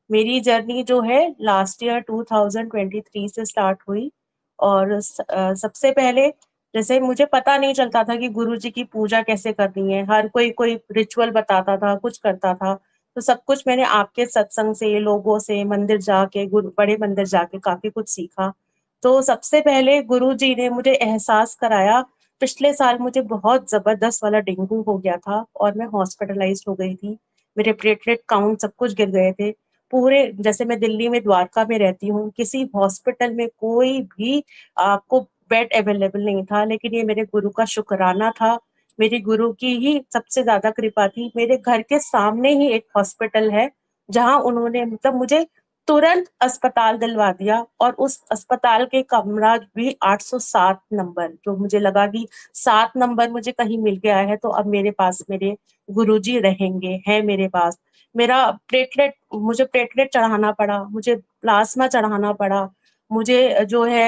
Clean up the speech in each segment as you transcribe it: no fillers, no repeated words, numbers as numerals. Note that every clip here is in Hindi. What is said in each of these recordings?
मेरी जर्नी जो है लास्ट ईयर 2023 से स्टार्ट हुई। और सबसे पहले जैसे मुझे पता नहीं चलता था कि गुरु जी की पूजा कैसे करनी है। हर कोई कोई रिचुअल बताता था, कुछ करता था। तो सब कुछ मैंने आपके सत्संग से, लोगों से, मंदिर जाके, गुरु बड़े मंदिर जाके काफी कुछ सीखा। तो सबसे पहले गुरु जी ने मुझे एहसास कराया। पिछले साल मुझे बहुत जबरदस्त वाला डेंगू हो गया था और मैं हॉस्पिटलाइज्ड हो गई थी। मेरे प्लेटलेट काउंट सब कुछ गिर गए थे पूरे। जैसे मैं दिल्ली में द्वारका में रहती हूँ, किसी हॉस्पिटल में कोई भी आपको बेड अवेलेबल नहीं था, लेकिन ये मेरे गुरु का शुक्राना था। मेरी गुरु की ही सबसे ज्यादा कृपा थी। मेरे घर के सामने ही एक हॉस्पिटल है जहां उन्होंने मतलब मुझे तुरंत अस्पताल दिलवा दिया। और उस अस्पताल के कमरा भी 807 नंबर, जो मुझे लगा कि 7 नंबर मुझे कहीं मिल गया है तो अब मेरे पास मेरे गुरुजी रहेंगे, हैं मेरे पास। मेरा प्लेटलेट मुझे प्लेटलेट चढ़ाना पड़ा, मुझे प्लाज्मा चढ़ाना पड़ा, मुझे जो है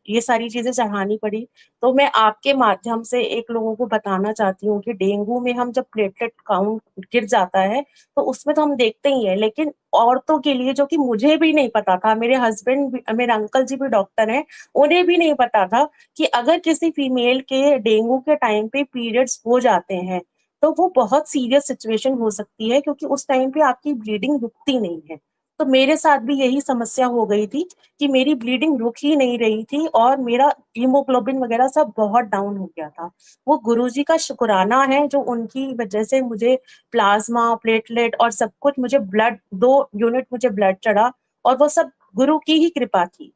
ये सारी चीजें चढ़ानी पड़ी। तो मैं आपके माध्यम से एक लोगों को बताना चाहती हूँ कि डेंगू में हम जब प्लेटलेट काउंट गिर जाता है तो उसमें तो हम देखते ही है, लेकिन औरतों के लिए जो कि मुझे भी नहीं पता था, मेरे हस्बैंड भी, मेरे अंकल जी भी डॉक्टर हैं, उन्हें भी नहीं पता था कि अगर किसी फीमेल के डेंगू के टाइम पे पीरियड्स हो जाते हैं तो वो बहुत सीरियस सिचुएशन हो सकती है, क्योंकि उस टाइम पे आपकी ब्लीडिंग रुकती नहीं है। तो मेरे साथ भी यही समस्या हो गई थी कि मेरी ब्लीडिंग रुक ही नहीं रही थी और मेरा हीमोग्लोबिन वगैरह सब बहुत डाउन हो गया था। वो गुरुजी का शुक्राना है जो उनकी वजह से मुझे प्लाज्मा, प्लेटलेट और सब कुछ, मुझे ब्लड 2 यूनिट मुझे ब्लड चढ़ा। और वो सब गुरु की ही कृपा थी।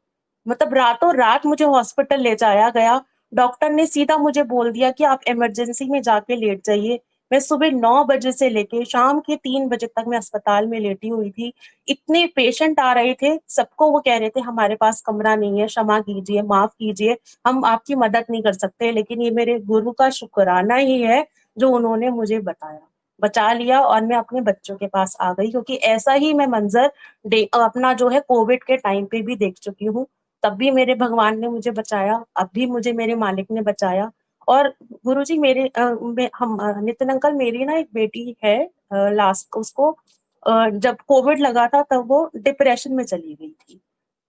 मतलब रातों रात मुझे हॉस्पिटल ले जाया गया। डॉक्टर ने सीधा मुझे बोल दिया कि आप इमरजेंसी में जाके लेट जाइए। मैं सुबह 9 बजे से लेके शाम के 3 बजे तक मैं अस्पताल में लेटी हुई थी। इतने पेशेंट आ रहे थे, सबको वो कह रहे थे हमारे पास कमरा नहीं है, क्षमा कीजिए, माफ कीजिए, हम आपकी मदद नहीं कर सकते। लेकिन ये मेरे गुरु का शुक्राना ही है जो उन्होंने मुझे बताया, बचा लिया और मैं अपने बच्चों के पास आ गई। क्योंकि ऐसा ही मैं मंजर अपना जो है कोविड के टाइम पे भी देख चुकी हूँ। तब भी मेरे भगवान ने मुझे बचाया, अब भी मुझे मेरे मालिक ने बचाया। और गुरुजी मेरे नितिन अंकल, मेरी ना एक बेटी है, लास्ट उसको जब कोविड लगा था तब वो डिप्रेशन में चली गई थी।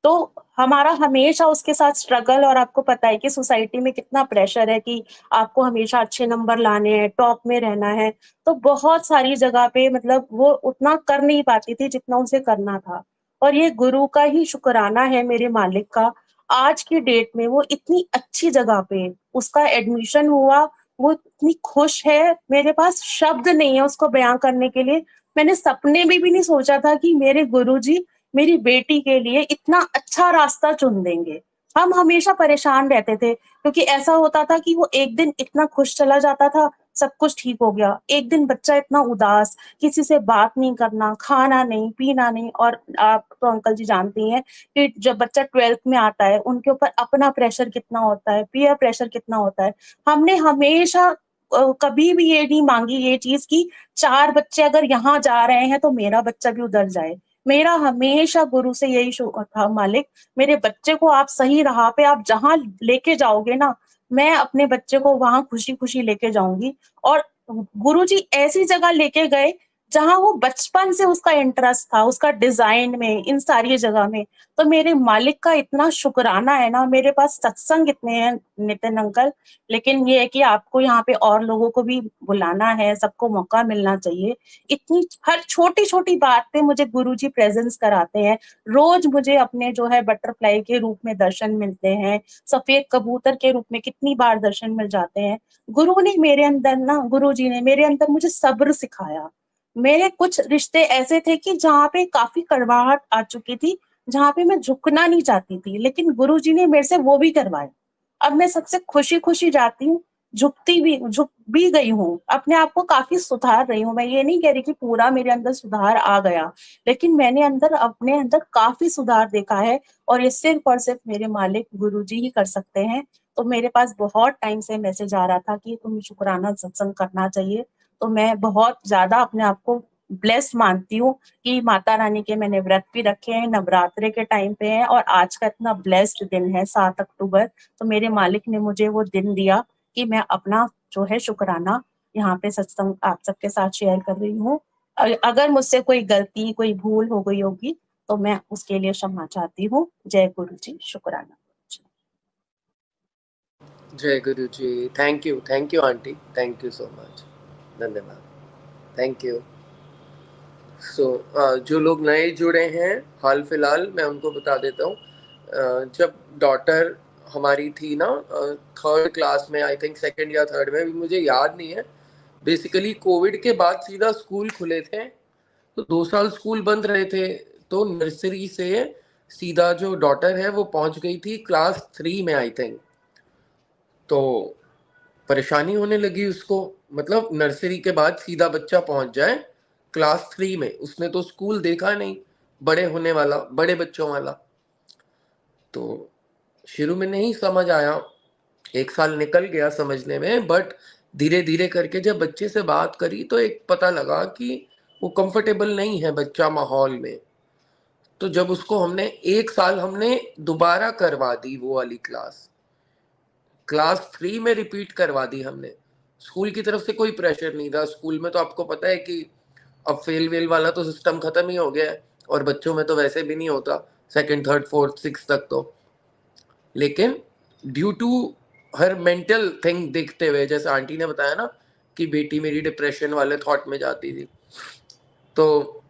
तो हमारा हमेशा उसके साथ स्ट्रगल, और आपको पता है कि सोसाइटी में कितना प्रेशर है कि आपको हमेशा अच्छे नंबर लाने हैं, टॉप में रहना है। तो बहुत सारी जगह पे मतलब वो उतना कर नहीं पाती थी जितना उसे करना था। और ये गुरु का ही शुक्राना है, मेरे मालिक का। आज की डेट में वो इतनी अच्छी जगह पे उसका एडमिशन हुआ, वो इतनी खुश है, मेरे पास शब्द नहीं है उसको बयां करने के लिए। मैंने सपने में भी नहीं सोचा था कि मेरे गुरुजी मेरी बेटी के लिए इतना अच्छा रास्ता चुन देंगे। हम हमेशा परेशान रहते थे क्योंकि ऐसा होता था कि वो एक दिन इतना खुश चला जाता था, सब कुछ ठीक हो गया, एक दिन बच्चा इतना उदास, किसी से बात नहीं करना, खाना नहीं, पीना नहीं। और आप तो अंकल जी जानती हैं कि जब बच्चा 12th में आता है उनके ऊपर अपना प्रेशर कितना होता है, पीयर प्रेशर कितना होता है। हमने हमेशा कभी भी ये नहीं मांगी ये चीज कि 4 बच्चे अगर यहाँ जा रहे हैं तो मेरा बच्चा भी उधर जाए। मेरा हमेशा गुरु से यही था, मालिक मेरे बच्चे को आप सही राह पे आप जहां लेके जाओगे ना, मैं अपने बच्चे को वहां खुशी खुशी लेके जाऊंगी। और गुरु जी ऐसी जगह लेके गए जहां वो बचपन से उसका इंटरेस्ट था, उसका डिजाइन में, इन सारी जगह में। तो मेरे मालिक का इतना शुक्राना है ना। मेरे पास सत्संग इतने हैं नितिन अंकल, लेकिन ये है कि आपको यहाँ पे और लोगों को भी बुलाना है, सबको मौका मिलना चाहिए। इतनी हर छोटी छोटी बात पे मुझे गुरुजी प्रेजेंस कराते हैं। रोज मुझे अपने जो है बटरफ्लाई के रूप में दर्शन मिलते हैं, सफेद कबूतर के रूप में कितनी बार दर्शन मिल जाते हैं। गुरु जी ने मेरे अंदर मुझे सब्र सिखाया। मेरे कुछ रिश्ते ऐसे थे कि जहाँ पे काफी कड़वाहट आ चुकी थी, जहाँ पे मैं झुकना नहीं चाहती थी, लेकिन गुरु जी ने मेरे से वो भी करवाया। अब मैं सबसे खुशी खुशी जाती हूँ, झुक भी गई हूँ, अपने आप को काफी सुधार रही हूँ। मैं ये नहीं कह रही कि पूरा मेरे अंदर सुधार आ गया, लेकिन मैंने अपने अंदर काफी सुधार देखा है। और ये सिर्फ और सिर्फ मेरे मालिक गुरुजी ही कर सकते हैं। तो मेरे पास बहुत टाइम से मैसेज आ रहा था कि तुम शुक्राना सत्संग करना चाहिए। तो मैं बहुत ज्यादा अपने आप को ब्लेस्ड मानती हूँ कि माता रानी के मैंने व्रत भी रखे हैं, नवरात्रे के टाइम पे हैं, और आज का इतना ब्लेस्ड दिन है 7 अक्टूबर। तो मेरे मालिक ने मुझे वो दिन दिया कि मैं अपना जो है शुक्राना यहाँ पे सत्संग आप सबके साथ शेयर कर रही हूँ। अगर मुझसे कोई गलती, कोई भूल हो गई होगी तो मैं उसके लिए क्षमा चाहती हूँ। जय गुरु जी, शुक्राना। जय Guru ji. Thank you aunty, thank you so much, धन्यवाद, थैंक यू। सो जो लोग नए जुड़े हैं हाल फिलहाल, मैं उनको बता देता हूँ। जब डॉटर हमारी थी ना थर्ड क्लास में, आई थिंक सेकंड या थर्ड में, भी मुझे याद नहीं है, बेसिकली कोविड के बाद सीधा स्कूल खुले थे, तो 2 साल स्कूल बंद रहे थे, तो नर्सरी से सीधा जो डॉटर है वो पहुंच गई थी क्लास 3 में आई थिंक। तो परेशानी होने लगी उसको, मतलब नर्सरी के बाद सीधा बच्चा पहुंच जाए क्लास 3 में, उसने तो स्कूल देखा नहीं बड़े होने वाला, बड़े बच्चों वाला। तो शुरू में नहीं समझ आया, 1 साल निकल गया समझने में, बट धीरे धीरे करके जब बच्चे से बात करी तो एक पता लगा कि वो कंफर्टेबल नहीं है बच्चा माहौल में। तो जब उसको हमने 1 साल हमने दोबारा करवा दी वो वाली क्लास, क्लास 3 में रिपीट करवा दी हमने। स्कूल की तरफ से कोई प्रेशर नहीं था, स्कूल में तो आपको पता है कि अब फेल वेल वाला तो सिस्टम खत्म ही हो गया है, और बच्चों में तो वैसे भी नहीं होता सेकंड थर्ड फोर्थ सिक्स तक तो। लेकिन due to her mental thing देखते हुए, जैसे आंटी ने बताया ना कि बेटी मेरी डिप्रेशन वाले थॉट में जाती थी, तो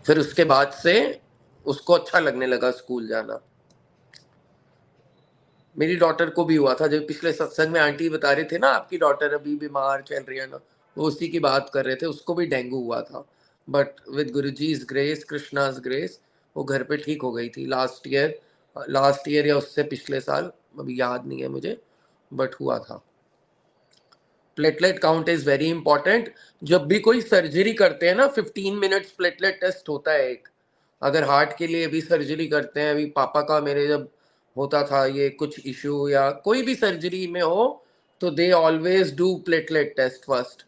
फिर उसके बाद से उसको अच्छा लगने लगा स्कूल जाना। मेरी डॉटर को भी हुआ था, जब पिछले सत्संग में आंटी बता रहे थे ना आपकी डॉटर अभी बीमार चल रही है ना, वो उसी की बात कर रहे थे, उसको भी डेंगू हुआ था, but with Guruji's grace, Krishna's grace, वो घर पे ठीक हो गई थी लास्ट ईयर या उससे पिछले साल, अभी याद नहीं है मुझे, बट हुआ था। Platelet count is very important. जब भी कोई सर्जरी करते हैं ना 15 मिनट्स प्लेटलेट टेस्ट होता है एक। अगर हार्ट के लिए भी सर्जरी करते हैं, अभी पापा का मेरे जब होता था ये कुछ इश्यू या कोई भी सर्जरी में हो, तो they always do platelet test first,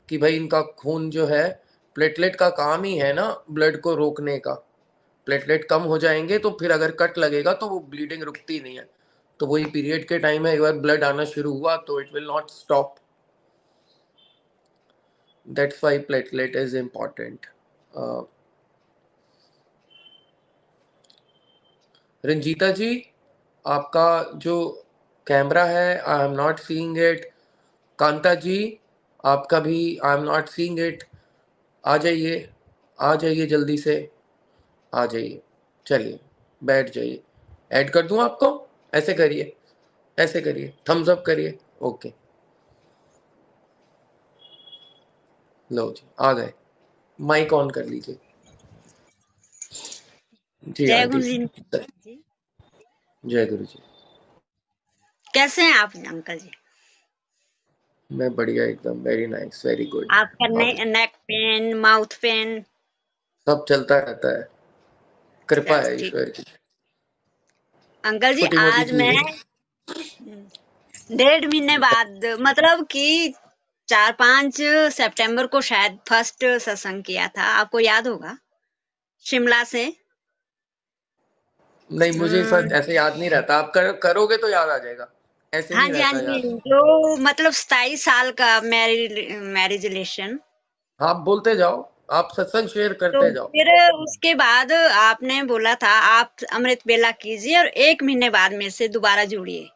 कि भाई इनका खून जो है, प्लेटलेट का काम ही है ना ब्लड को रोकने का। प्लेटलेट कम हो जाएंगे तो फिर अगर कट लगेगा तो वो ब्लीडिंग रुकती नहीं है। तो वही पीरियड के टाइम में एक बार ब्लड आना शुरू हुआ तो it will not stop. That's why platelet is important. Ranjeeta ji, आपका जो कैमरा है I am not seeing it. Kanta ji, आपका भी I am not seeing it. आ जाइए, आ जाइए जल्दी से, आ जाइए, चलिए बैठ जाइए। ऐड कर दूं आपको? ऐसे करिए, ऐसे करिए, थम्स अप करिए, ओके, लो जी आ गए। माइक ऑन कर लीजिए। जी जय आंटी, गुरु जी। जय गुरु जी। कैसे हैं आप अंकल जी? मैं बढ़िया एकदम, वेरी नाइस, वेरी गुड। आपका नेक पेन, माउथ पेन सब चलता रहता है, कृपा है ठीक। ईश्वर की। अंकल जी छोटी मोटी आज मैं चीजें। 1.5 महीने बाद, मतलब कि 4-5 सितंबर को शायद फर्स्ट सत्संग किया था, आपको याद होगा, शिमला से। नहीं मुझे सर ऐसे याद नहीं रहता, आप करोगे तो याद आ जाएगा, ऐसे हाँ नहीं जी, हाँ रहता जी, याद। जो मतलब 27 साल का मैरिज रिलेशन। आप बोलते जाओ, आप सत्संग शेयर तो करते जाओ। फिर उसके बाद आपने बोला था आप अमृत बेला कीजिए और 1 महीने बाद मेरे से दोबारा जुड़िए।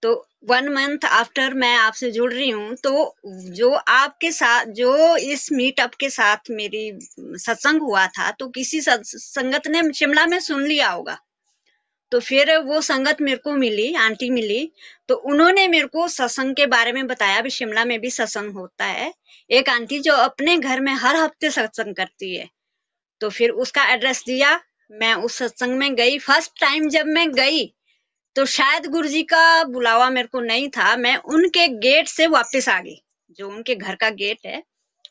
तो 1 मंथ आफ्टर मैं आपसे जुड़ रही हूँ, तो जो आपके साथ जो इस मीटअप के साथ मेरी सत्संग हुआ था, तो किसी संगत ने शिमला में सुन लिया होगा। तो फिर वो संगत मेरे को मिली, आंटी मिली, तो उन्होंने मेरे को सत्संग के बारे में बताया भी शिमला में भी सत्संग होता है। एक आंटी जो अपने घर में हर हफ्ते सत्संग करती है, तो फिर उसका एड्रेस दिया। मैं उस सत्संग में गई। फर्स्ट टाइम जब मैं गई तो शायद गुरुजी का बुलावा मेरे को नहीं था, मैं उनके गेट से वापस आ गई, जो उनके घर का गेट है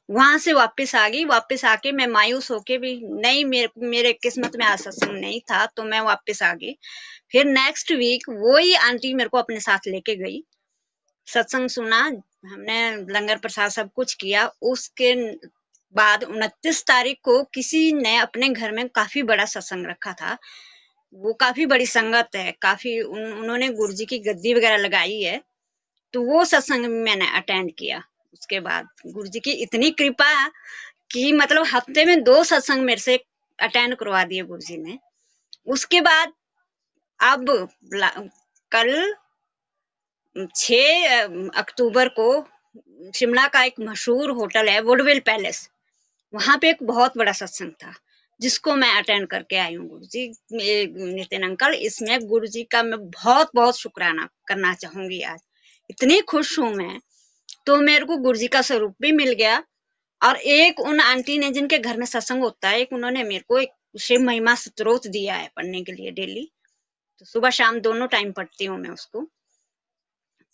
वहां से वापस आ गई। वापस आके मैं मायूस होके भी नहीं, मेरे किस्मत में आज सत्संग नहीं था, तो मैं वापस आ गई। फिर नेक्स्ट वीक वो ही आंटी मेरे को अपने साथ लेके गई, सत्संग सुना, हमने लंगर प्रसाद सब कुछ किया। उसके बाद 29 तारीख को किसी ने अपने घर में काफी बड़ा सत्संग रखा था। वो काफी बड़ी संगत है, काफी उन्होंने गुरुजी की गद्दी वगैरह लगाई है, तो वो सत्संग मैंने अटेंड किया। उसके बाद गुरुजी की इतनी कृपा कि मतलब हफ्ते में 2 सत्संग मेरे से अटेंड करवा दिए गुरुजी ने। उसके बाद अब कल 6 अक्टूबर को शिमला का एक मशहूर होटल है वुडविल पैलेस, वहां पे एक बहुत बड़ा सत्संग था जिसको मैं अटेंड करके आई हूँ। गुरुजी नितिन अंकल, इसमें गुरुजी का मैं बहुत बहुत शुक्राना करना चाहूंगी। आज इतनी खुश हूं मैं, तो मेरे को गुरुजी का स्वरूप भी मिल गया। और एक उन आंटी ने जिनके घर में सत्संग होता है, एक उन्होंने मेरे को एक शिव महिमा स्तोत्र दिया है पढ़ने के लिए डेली, तो सुबह शाम दोनों टाइम पढ़ती हूँ मैं उसको।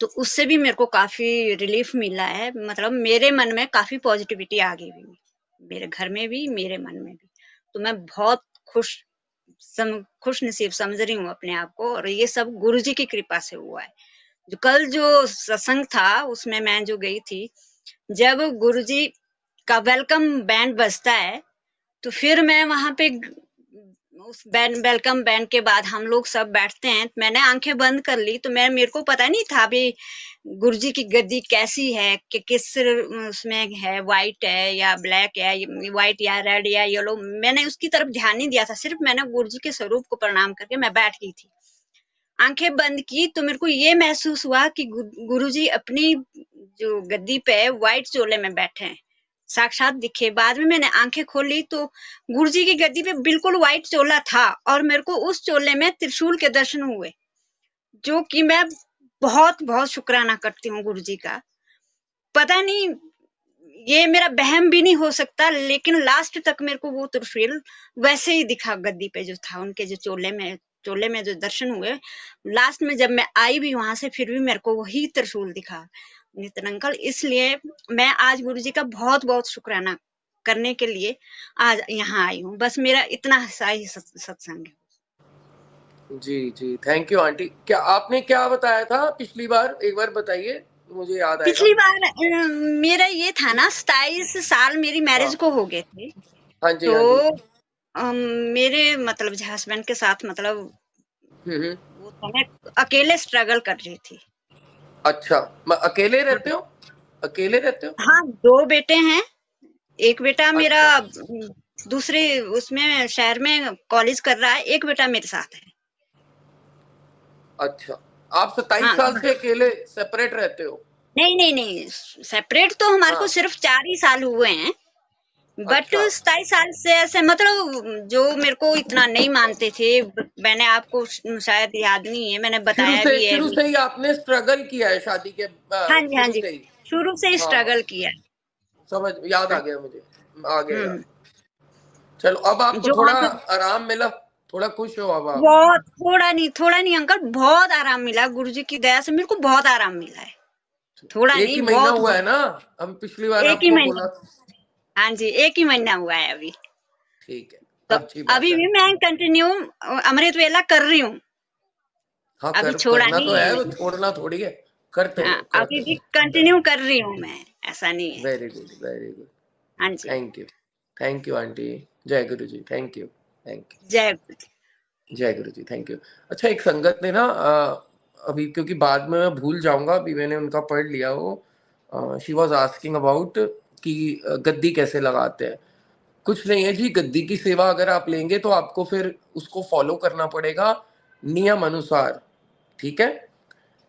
तो उससे भी मेरे को काफी रिलीफ मिला है, मतलब मेरे मन में काफी पॉजिटिविटी आ गई हुई, मेरे घर में भी मेरे मन में भी। तो मैं बहुत खुश नसीब समझ रही हूँ अपने आप को, और ये सब गुरुजी की कृपा से हुआ है। जो कल जो सत्संग था उसमें मैं जो गई थी, जब गुरुजी का वेलकम बैंड बजता है तो फिर मैं वहां पे उस वेलकम बैंड के बाद हम लोग सब बैठते हैं, मैंने आंखें बंद कर ली। तो मेरे को पता नहीं था अभी गुरुजी की गद्दी कैसी है, कि किस उसमें है, व्हाइट है या ब्लैक है, व्हाइट या रेड या येलो, मैंने उसकी तरफ ध्यान नहीं दिया था। सिर्फ मैंने गुरुजी के स्वरूप को प्रणाम करके मैं बैठ गई थी। आंखें बंद की तो मेरे को ये महसूस हुआ कि गुरुजी अपनी जो गद्दी पे व्हाइट चोले में बैठे हैं, साक्षात दिखे। बाद में मैंने आंखें खोली तो गुरुजी की गद्दी पे बिल्कुल व्हाइट चोला था, और मेरे को उस चोले में त्रिशूल के दर्शन हुए, जो कि मैं बहुत बहुत शुक्राना करती हूँ गुरुजी का। पता नहीं, ये मेरा बहम भी नहीं हो सकता, लेकिन लास्ट तक मेरे को वो त्रिशूल वैसे ही दिखा गद्दी पे जो था, उनके जो चोले में जो दर्शन हुए। लास्ट में जब मैं आई भी वहां से, फिर भी मेरे को वही त्रिशूल दिखा नितिन अंकल। इसलिए मैं आज गुरुजी का बहुत बहुत शुक्राना करने के लिए आज यहाँ आई हूँ। बस मेरा इतना सा ही सत्संग है। जी जी, थैंक यू आंटी। क्या आपने क्या बताया था पिछली बार, एक बार बताइए, मुझे याद आएगा। पिछली बार मेरा ये था ना, 27 साल मेरी मैरिज हाँ को हो गए थे। हाँ जी, तो हाँ जी। मेरे मतलब हस्बैंड के साथ, मतलब हम्म। वो समय अकेले स्ट्रगल कर रही थी। अच्छा, अकेले रहते हो? अकेले रहते हो? हाँ, 2 बेटे हैं। एक बेटा मेरा अच्छा दूसरे उसमें शहर में कॉलेज कर रहा है, एक बेटा मेरे साथ है। अच्छा, आप 27 हाँ, साल से अकेले सेपरेट रहते हो? नहीं नहीं नहीं, सेपरेट तो हमारे को हाँ, सिर्फ 4 ही साल हुए हैं। बट अच्छा। 27 साल से ऐसे, मतलब जो मेरे को इतना नहीं मानते थे, मैंने आपको शायद याद नहीं है, मैंने बताया भी है। शुरू से ही आपने स्ट्रगल किया है शादी के हाँ जी, हाँ शुरू जी, से ही? शुरू से ही हाँ हाँ, स्ट्रगल किया। समझ, याद हाँ, आ गया मुझे, आ गया याद। हम्म। चलो, अब आपको जो थोड़ा मतलब आराम मिला, थोड़ा खुश हो अब आप? बहुत, थोड़ा नहीं अंकल, बहुत आराम मिला गुरुजी की दया से, मेरे को बहुत आराम मिला है। थोड़ा एक नहीं, ही महीना बहुत हुआ है बहुत। ना? हम पिछली बार एक ही आपको महीना, बोला। हाँ जी, एक ही महीना हुआ है अभी। ठीक है, तो अच्छी बात अभी है। भी मैं कंटिन्यू अमृत वेला कर रही हूँ, हाँ, अभी छोड़ा करना तो नहीं है है, वो मैंने। छोड़ना थोड़ी है। करते हाँ, रहो, अभी करते भी रहो, कंटिन्यू कर रही हूँ मैं, ऐसा नहीं है। Very good, very good. हाँ जी, thank you, thank you aunty. जय Guru ji, thank you, thank जय गुरु जी। यू, जय गुरु जी, थैंक यू। अच्छा, एक संगत ने ना अभी, क्योंकि बाद में मैं भूल जाऊंगा, अभी मैंने उनका पढ़ लिया वो, शी वॉज आस्किंग अबाउट कि गद्दी कैसे लगाते हैं। कुछ नहीं है जी, गद्दी की सेवा अगर आप लेंगे तो आपको फिर उसको फॉलो करना पड़ेगा नियम अनुसार, ठीक है?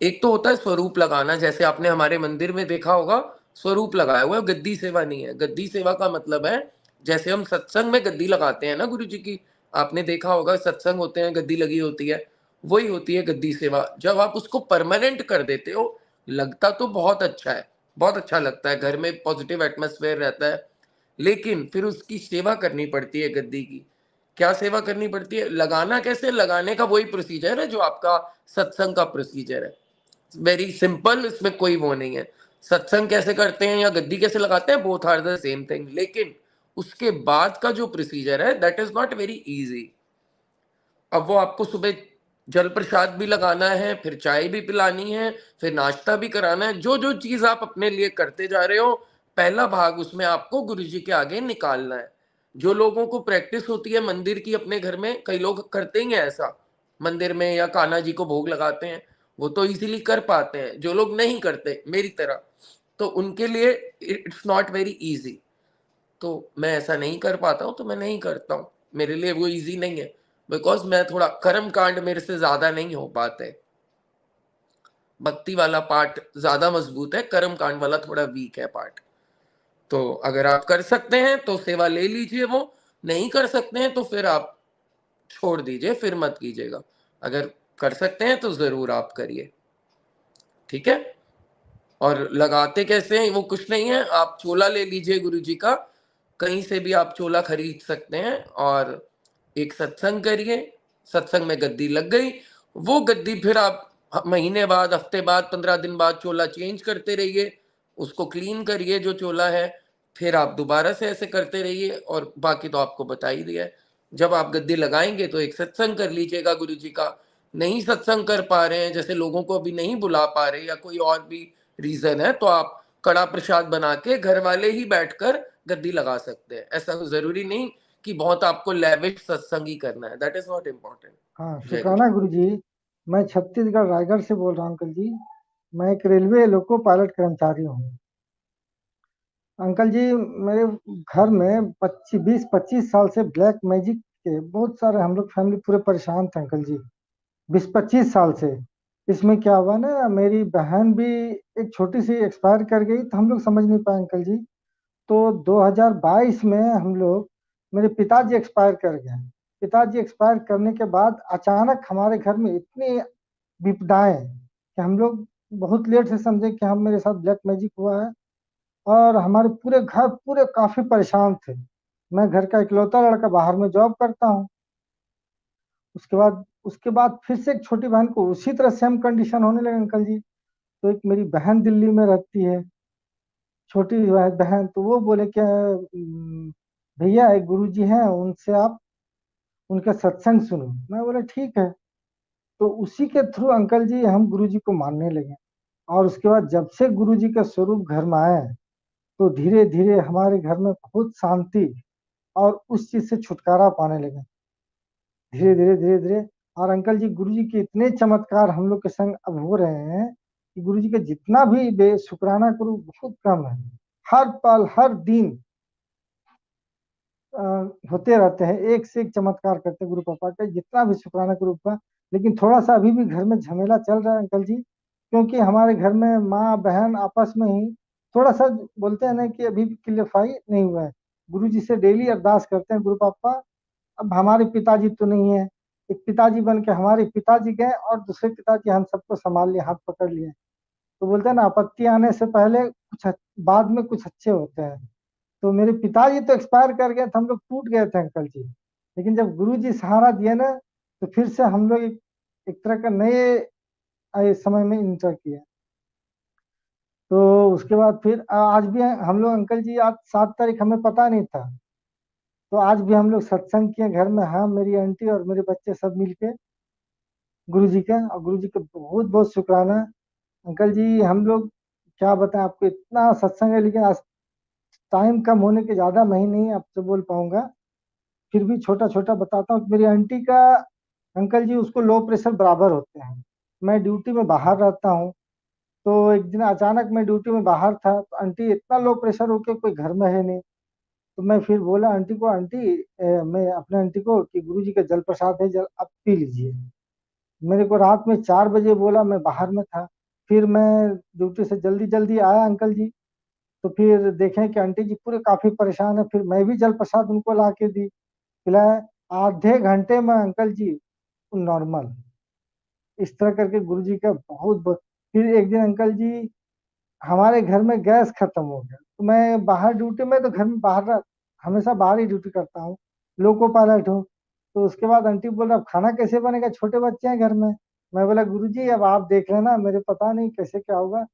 एक तो होता है स्वरूप लगाना, जैसे आपने हमारे मंदिर में देखा होगा, स्वरूप लगाया हुआ है, गद्दी सेवा नहीं है। गद्दी सेवा का मतलब है, जैसे हम सत्संग में गद्दी लगाते हैं ना गुरु जी की, आपने देखा होगा सत्संग होते हैं, गद्दी लगी होती है, वही होती है गद्दी सेवा। जब आप उसको परमानेंट कर देते हो, लगता तो बहुत अच्छा है, बहुत अच्छा लगता है, घर में पॉजिटिव एटमोसफेयर रहता है, लेकिन फिर उसकी सेवा करनी पड़ती है गद्दी की। क्या सेवा करनी पड़ती है? लगाना कैसे? लगाने का वही प्रोसीजर है जो आपका सत्संग का प्रोसीजर है, वेरी सिंपल, इसमें कोई वो नहीं है। सत्संग कैसे करते हैं या गद्दी कैसे लगाते हैं, both are the same thing, लेकिन उसके बाद का जो प्रोसीजर है that is not very easy. अब वो आपको सुबह जल प्रसाद भी लगाना है, फिर चाय भी पिलानी है, फिर नाश्ता भी कराना है, जो जो चीज आप अपने लिए करते जा रहे हो, पहला भाग उसमें आपको गुरु जी के आगे निकालना है। जो लोगों को प्रैक्टिस होती है मंदिर की अपने घर में, कई लोग करते ही हैं ऐसा, मंदिर में या कान्हा जी को भोग लगाते हैं, वो तो इजीली कर पाते हैं। जो लोग नहीं करते मेरी तरह, तो उनके लिए इट्स नॉट वेरी इजी। तो मैं ऐसा नहीं कर पाता हूँ, तो मैं नहीं करता हूँ। मेरे लिए वो इजी नहीं है, बिकॉज मैं थोड़ा कर्म कांड मेरे से ज्यादा नहीं हो पाते। भक्ति वाला पार्ट ज्यादा मजबूत है, कर्म कांड वाला थोड़ा वीक है पार्ट। तो अगर आप कर सकते हैं तो सेवा ले लीजिए, वो नहीं कर सकते हैं तो फिर आप छोड़ दीजिए, फिर मत कीजिएगा। अगर कर सकते हैं तो जरूर आप करिए, ठीक है। और लगाते कैसे हैं वो कुछ नहीं है, आप चोला ले लीजिए गुरु जी का, कहीं से भी आप चोला खरीद सकते हैं, और एक सत्संग करिए। सत्संग में गद्दी लग गई, वो गद्दी फिर आप महीने बाद, हफ्ते बाद, 15 दिन बाद चोला चेंज करते रहिए, उसको क्लीन करिए जो चोला है, फिर आप दोबारा से ऐसे करते रहिए। और बाकी तो आपको बता ही दिया है। जब आप गद्दी लगाएंगे तो एक सत्संग कर लीजिएगा गुरु जी का। नहीं सत्संग कर पा रहे हैं, जैसे लोगों को अभी नहीं बुला पा रहे या कोई और भी रीजन है, तो आप कड़ा प्रसाद बना के घर वाले ही बैठकर गद्दी लगा सकते हैं। ऐसा जरूरी नहीं कि बहुत आपको लेविश सत्संग ही करना है, दैट इज नॉट इम्पोर्टेंट। हाँ, जय शुक्राना गुरु जी। मैं छत्तीसगढ़ रायगढ़ से बोल रहा हूँ अंकल जी। मैं एक रेलवे लोको पायलट कर्मचारी हूँ अंकल जी। मेरे घर में 20-25 साल से ब्लैक मैजिक के बहुत सारे, हम लोग फैमिली पूरे परेशान थे अंकल जी, 20-25 साल से। इसमें क्या हुआ ना, मेरी बहन भी एक छोटी सी एक्सपायर कर गई, तो हम लोग समझ नहीं पाए अंकल जी। तो 2022 में हम लोग, मेरे पिताजी एक्सपायर कर गए। पिताजी एक्सपायर करने के बाद अचानक हमारे घर में इतनी विपदाएं कि हम लोग बहुत लेट से समझे कि हम, मेरे साथ ब्लैक मैजिक हुआ है। और हमारे पूरे घर पूरे काफी परेशान थे। मैं घर का इकलौता लड़का, बाहर में जॉब करता हूँ। उसके बाद फिर से एक छोटी बहन को उसी तरह सेम कंडीशन होने लगे अंकल जी। तो एक मेरी बहन दिल्ली में रहती है, छोटी बहन, तो वो बोले कि भैया एक गुरु जी हैं, उनसे आप उनका सत्संग सुनो। मैं बोला ठीक है। तो उसी के थ्रू अंकल जी हम गुरु जी को मानने लगे। और उसके बाद जब से गुरु जी का स्वरूप घर में आए, तो धीरे धीरे हमारे घर में बहुत शांति और उस चीज से छुटकारा पाने लगे, धीरे धीरे धीरे धीरे। और अंकल जी, गुरु जी के इतने चमत्कार हम लोग के संग अब हो रहे हैं कि गुरु जी का जितना भी शुक्राना करूं बहुत कम है। हर पल हर दिन अ, होते रहते हैं, एक से एक चमत्कार करते हैं गुरु पापा का, जितना भी शुक्राना करूं का। लेकिन थोड़ा सा अभी भी घर में झमेला चल रहा है अंकल जी, क्योंकि हमारे घर में माँ बहन आपस में ही थोड़ा सा बोलते हैं ना कि अभी भी क्लियरफाई नहीं हुआ है। गुरु जी से डेली अरदास करते हैं गुरु पापा, अब हमारे पिताजी तो नहीं है, एक पिताजी बन के हमारे पिताजी गए और दूसरे पिताजी हम सबको संभाल लिए, हाथ पकड़ लिए। तो बोलते हैं ना, आपत्ति आने से पहले बाद में कुछ अच्छे होते हैं। तो मेरे पिताजी तो एक्सपायर कर गए थे, हम लोग टूट गए थे अंकल जी। लेकिन जब गुरु जी सहारा दिए ना, तो फिर से हम लोग एक तरह का नए समय में इंटर किए। तो उसके बाद फिर आज भी हम लोग अंकल जी, आज 7 तारीख हमें पता नहीं था, तो आज भी हम लोग सत्संग किए घर में, हाँ, मेरी आंटी और मेरे बच्चे सब मिलके गुरु जी का। और गुरु जी का बहुत बहुत शुक्राना अंकल जी। हम लोग क्या बताएं आपको, इतना सत्संग है, लेकिन आज टाइम कम होने के, ज्यादा मैं ही नहीं आपसे बोल पाऊंगा, फिर भी छोटा छोटा बताता हूँ। मेरी आंटी का अंकल जी, उसको लो प्रेशर बराबर होते हैं। मैं ड्यूटी में बाहर रहता हूँ, तो एक दिन अचानक मैं ड्यूटी में बाहर था, तो आंटी इतना लो प्रेशर होके कोई घर में है नहीं। तो मैं फिर बोला आंटी को, आंटी मैं अपने आंटी को कि गुरु जी का जल प्रसाद है, जल आप पी लीजिए। मेरे को रात में 4 बजे बोला, मैं बाहर में था। फिर मैं ड्यूटी से जल्दी जल्दी आया अंकल जी, तो फिर देखें कि आंटी जी पूरे काफी परेशान है। फिर मैं भी जल प्रसाद उनको ला के दी, पिलाया। आधे घंटे में अंकल जी नॉर्मल। इस तरह करके गुरु जी का फिर एक दिन अंकल जी, हमारे घर में गैस खत्म हो गया, तो मैं बाहर ड्यूटी में, तो घर में बाहर हमेशा बाहर ही ड्यूटी करता हूँ, लोको पायलट हूँ। तो उसके बाद आंटी बोल रहा, अब खाना कैसे बनेगा, छोटे बच्चे हैं घर में। मैं बोला गुरु जी अब आप देख लेना, मेरे पता नहीं कैसे क्या होगा।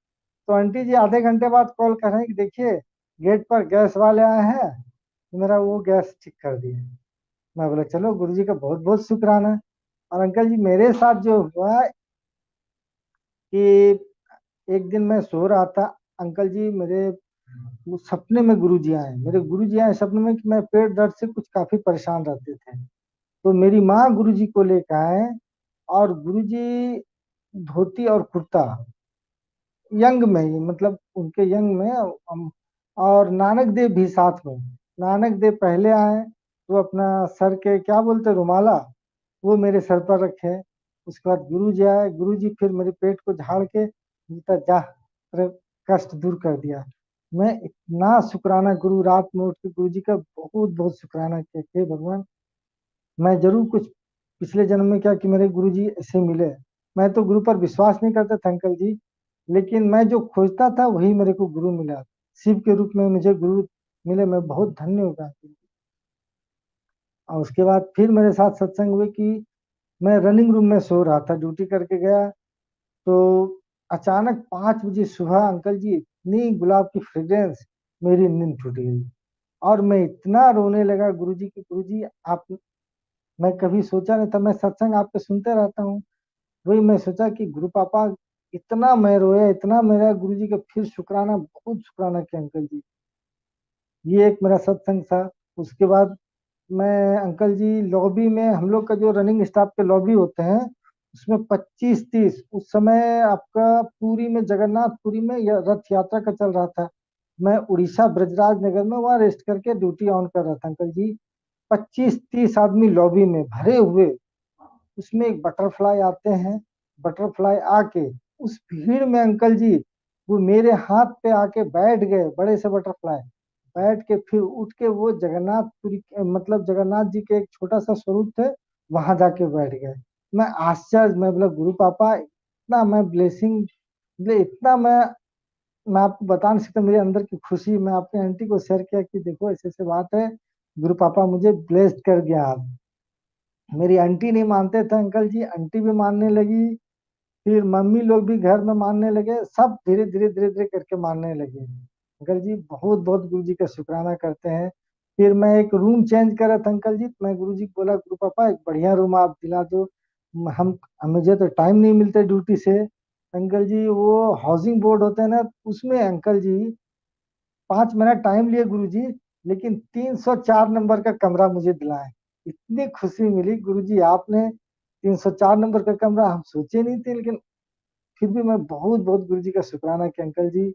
तो आंटी जी आधे घंटे बाद कॉल कर रहे हैं कि देखिए गेट पर गैस वाले आए हैं, तो मेरा वो गैस ठीक कर दिए। मैं बोला चलो गुरु जी का बहुत बहुत शुक्राना। और अंकल जी, मेरे साथ जो हुआ कि एक दिन मैं सो रहा था अंकल जी, मेरे वो सपने में गुरु जी आए, मेरे गुरु जी आए सपने में कि मैं पेट दर्द से कुछ काफी परेशान रहते थे। तो मेरी माँ गुरु जी को लेकर आए, और गुरु जी धोती और कुर्ता, यंग में ही, मतलब उनके यंग में और नानक देव भी साथ में, नानक देव पहले आए तो अपना सर के क्या बोलते रुमाला वो मेरे सर पर रखे। उसके बाद गुरु जी आए, गुरु जी फिर मेरे पेट को झाड़ के जीता जा तेरे कष्ट दूर कर दिया। मैं इतना शुक्राना गुरु रात में उठ के गुरु जी का बहुत बहुत शुक्राना किया कि भगवान मैं जरूर कुछ पिछले जन्म में क्या कि मेरे गुरु जी ऐसे मिले। मैं तो गुरु पर विश्वास नहीं करता था अंकल जी, लेकिन मैं जो खोजता था वही मेरे को गुरु मिला। शिव के रूप में मुझे गुरु मिले, मैं बहुत धन्य हो गया। और उसके बाद फिर मेरे साथ सत्संग हुए कि मैं रनिंग रूम में सो रहा था, ड्यूटी करके गया तो अचानक 5 बजे सुबह अंकल जी इतनी गुलाब की फ्रेग्रेंस, मेरी नींद टूट गई और मैं इतना रोने लगा गुरु जी की, गुरु जी आप, मैं कभी सोचा नहीं था, मैं सत्संग आपके सुनते रहता हूँ, वही मैं सोचा कि गुरु पापा इतना मैं रोया, इतना मेरा गुरु जी का फिर शुक्राना, बहुत शुक्राना किया अंकल जी। ये एक मेरा सत्संग था। उसके बाद मैं अंकल जी लॉबी में, हम लोग का जो रनिंग स्टाफ के लॉबी होते हैं उसमें 25-30 उस समय आपका पुरी में, जगन्नाथपुरी में रथ यात्रा का चल रहा था। मैं उड़ीसा ब्रजराज नगर में वहाँ रेस्ट करके ड्यूटी ऑन कर रहा था अंकल जी। 25-30 आदमी लॉबी में भरे हुए, उसमें एक बटरफ्लाई आते हैं, बटरफ्लाई आके उस भीड़ में अंकल जी वो मेरे हाथ पे आके बैठ गए, बड़े से बटरफ्लाई बैठ के फिर उठ के वो जगन्नाथपुरी मतलब जगन्नाथ जी के एक छोटा सा स्वरूप थे वहां जाके बैठ गए। मैं आश्चर्य, मैं बोला गुरु पापा इतना मैं ब्लेसिंग, इतना मैं आपको बता नहीं सकता मेरे अंदर की खुशी। मैं अपने आंटी को शेयर किया कि देखो ऐसे ऐसे बात है, गुरु पापा मुझे ब्लेस्ड कर गया आप। मेरी आंटी नहीं मानते थे अंकल जी, आंटी भी मानने लगी, फिर मम्मी लोग भी घर में मानने लगे, सब धीरे धीरे धीरे धीरे करके मानने लगे। अंकल जी बहुत बहुत गुरु जी का शुक्राना करते हैं। फिर मैं एक रूम चेंज करा था अंकल जी, मैं गुरु जी को बोला गुरु पापा एक बढ़िया रूम आप दिला दो, हम मुझे तो टाइम नहीं मिलता ड्यूटी से। अंकल जी वो हाउसिंग बोर्ड होते हैं ना, उसमें अंकल जी 5 मिनट टाइम लिए गुरु जी, लेकिन 304 नंबर का कमरा मुझे दिलाए। इतनी खुशी मिली गुरु जी आपने 304 नंबर का कमरा, हम सोचे नहीं थे, लेकिन फिर भी मैं बहुत बहुत गुरु जी का शुक्राना कि अंकल जी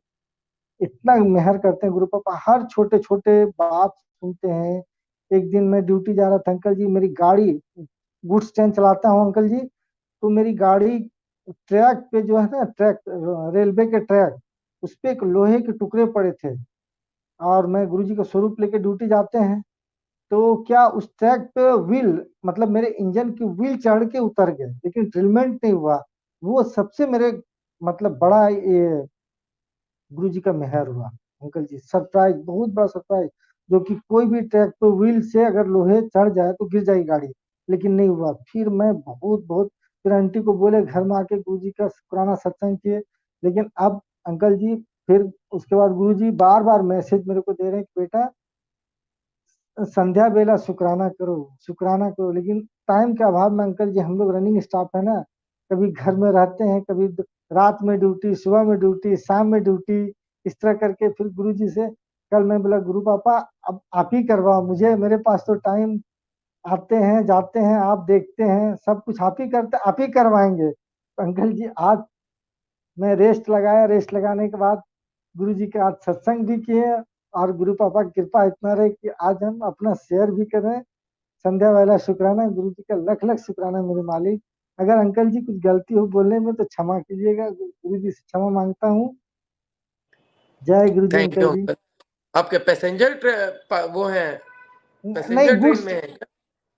इतना मेहर करते हैं गुरु पापा, हर छोटे छोटे बात सुनते हैं। एक दिन मैं ड्यूटी जा रहा था अंकल जी, मेरी गाड़ी, गुड्स ट्रेन चलाता हूँ अंकल जी, तो मेरी गाड़ी ट्रैक पे जो है ना, ट्रैक रेलवे के ट्रैक, उस पे एक लोहे के टुकड़े पड़े थे और मैं गुरुजी का स्वरूप लेके ड्यूटी जाते हैं, तो क्या उस ट्रैक पे व्हील, मतलब मेरे इंजन की व्हील चढ़ के उतर गए, लेकिन ड्रिलमेंट नहीं हुआ। वो सबसे मेरे मतलब बड़ा ये गुरु जी का मेहर हुआ अंकल जी, सरप्राइज, बहुत बड़ा सरप्राइज। जो कि कोई भी ट्रैक पे व्हील से अगर लोहे चढ़ जाए तो गिर जाएगी गाड़ी, लेकिन नहीं हुआ। फिर मैं बहुत बहुत, फिर आंटी को बोले घर में आके गुरु जी का शुक्राना सत्संग किए। लेकिन अब अंकल जी फिर उसके बाद गुरु जी बार बार मैसेज मेरे को दे रहे हैं कि बेटा संध्या बेला शुक्राना करो, शुक्राना करो, लेकिन टाइम के अभाव में अंकल जी हम लोग रनिंग स्टाफ है ना, कभी घर में रहते हैं, कभी रात में ड्यूटी, सुबह में ड्यूटी, शाम में ड्यूटी, इस तरह करके फिर गुरु जी से कल मैं बोला गुरु पापा अब आप ही करवाओ मुझे, मेरे पास तो टाइम, आते हैं जाते हैं आप देखते हैं, सब कुछ आप ही करते, आप ही करवाएंगे। तो अंकल जी आज मैं रेस्ट लगाया, रेस्ट लगाने के बाद गुरु जी के आज सत्संग भी किए और गुरु पापा की कृपा इतना रहे कि आज हम अपना शेयर भी कर रहे हैं। संध्या वाला शुक्राना, गुरु जी का लख लख शुक्राना मेरे मालिक। अगर अंकल जी कुछ गलती हो बोलने में तो क्षमा कीजिएगा, गुरु जी से क्षमा मांगता हूँ। जय Guru ji thank you uncle जी। अंकल। आपके पैसेंजर वो है, नहीं पैसेंजर ट्रेन गुड्स, में है क्या?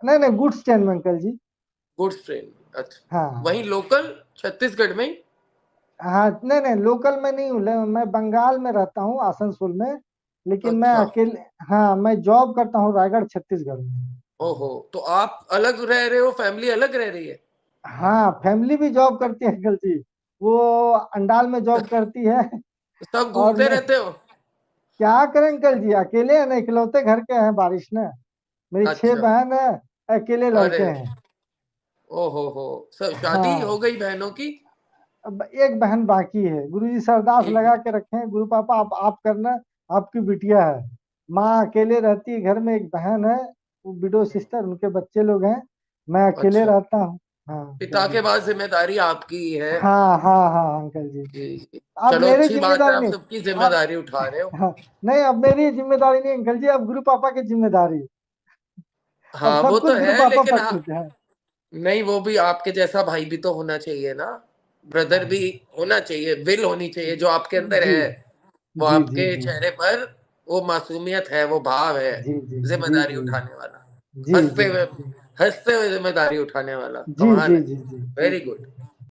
नहीं नहीं गुड्स ट्रेन में अंकल जी। गुड्स ट्रेन, अच्छा। वहीं हाँ लोकल छत्तीसगढ़ में ही? हाँ, नहीं नहीं लोकल में नहीं हूँ, मैं बंगाल में रहता हूँ आसनसोल में, लेकिन मैं अच्छा। अकेले, हाँ मैं जॉब करता हूँ रायगढ़ छत्तीसगढ़ में। ओहो, तो आप अलग रह रहे हो, फैमिली अलग रह रही है? हाँ फैमिली भी जॉब करती है अंकल जी, वो अंडाल में जॉब करती है। सब और घूमते मैं रहते हो? क्या करें अंकल जी, अकेले हैं ना, इकलौते घर के हैं बारिश में, मेरी 6 अच्छा। बहन है, अकेले लड़के अरे, हैं। ओहो हो, सब शादी हो हाँ गई बहनों की? अब एक बहन बाकी है, गुरुजी से अरदास एक। लगा के रखे हैं गुरु पापा आप करना, आपकी बिटिया है। माँ अकेले रहती है घर में, एक बहन है वो विडो सिस्टर, उनके बच्चे लोग हैं, मैं अकेले अच्छा। रहता हूँ। हाँ पिता बिल्कुल। के बाद जिम्मेदारी आपकी ही है। हाँ हाँ हाँ अंकल जी। जी, अब चलो मेरी अच्छी बात है, जिम्मेदारी आप नहीं। सबकी अब जिम्मेदारी उठा रहे हो। हाँ, नहीं अब मेरी जिम्मेदारी नहीं अंकल जी, अब गुरु पापा की जिम्मेदारी। अब हाँ वो सब तो कुछ गुरु है, पापा लेकिन पर हाँ, छूट है। नहीं वो भी आपके जैसा भाई भी तो होना चाहिए ना, ब्रदर हाँ भी होना चाहिए, विल होनी चाहिए जो आपके अंदर जी है। वो जी जी आपके जी चेहरे पर वो मासूमियत है, वो भाव है, जी जी जी जिम्मेदारी जी उठाने वाला, जी हंसते जी हुए, जी हंसते हुए जिम्मेदारी उठाने वाला, जी कमाल जी है। जी जी वेरी गुड।